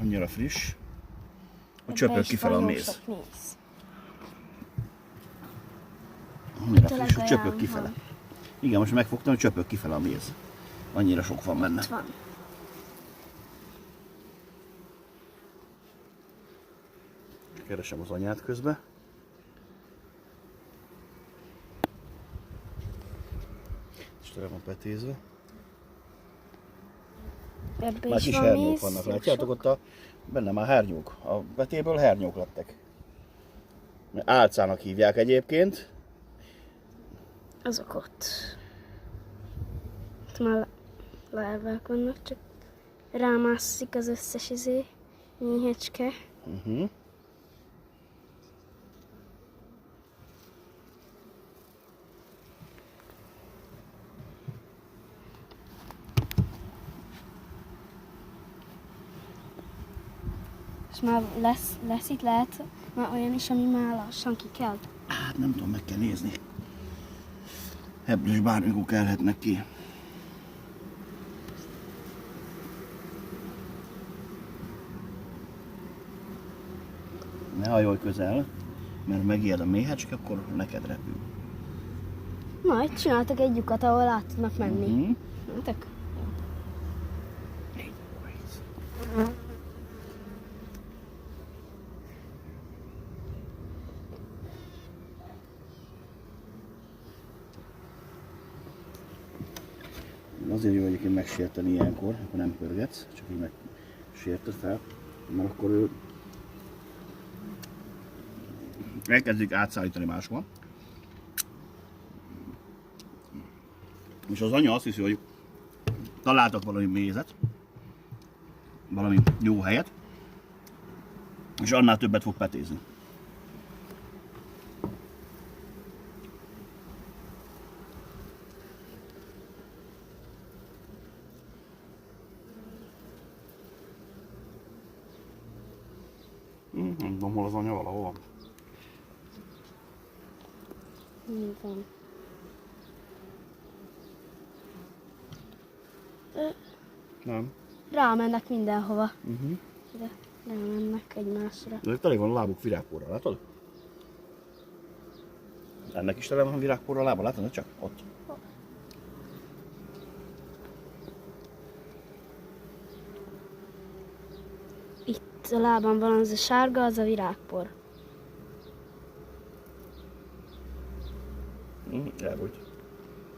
Annyira friss, hogy csöpög kifele a méz. Annyira friss, hogy csöpög kifele. Igen, most megfogtam, hogy csöpög kifele a méz. Annyira sok van benne. Van. Keresem az anyát közben. És tele van petézve. Ebbe Már is kis van hernyók méz, vannak, jó látjátok sok. ott benne már hernyók. A petéből hernyók lettek. Álcának hívják egyébként. Azok ott. Ott már lárvák vannak, csak rámászik az összes méhecske. És már lesz itt lehet már olyan is, ami már lassan kikelt. Hát nem tudom, meg kell nézni. Ebből is bármikor kelhetnek ki. Ne hajolj közel, mert megijed a méhecske, akkor neked repül. Majd csináltak egy lyukat, ahol át tudnak menni. Tök. Azért jó egyébként megsérteni ilyenkor, akkor nem pörgetsz, csak így megsérted fel, mert akkor ő elkezdik átszállítani máshol. És az anya azt hiszi, hogy találtak valami mézet, valami jó helyet, és annál többet fog petézni. Nem tudom, hol az anya, valahol van. Van. Nem. Rámennek mindenhova. De rámennek egymásra. De tele van a lábuk virágporral, látod? Ennek is tele van virágporral a lába, látod? Csak ott. Itt a lábam van az a sárga, az a virágpor. Elbújt.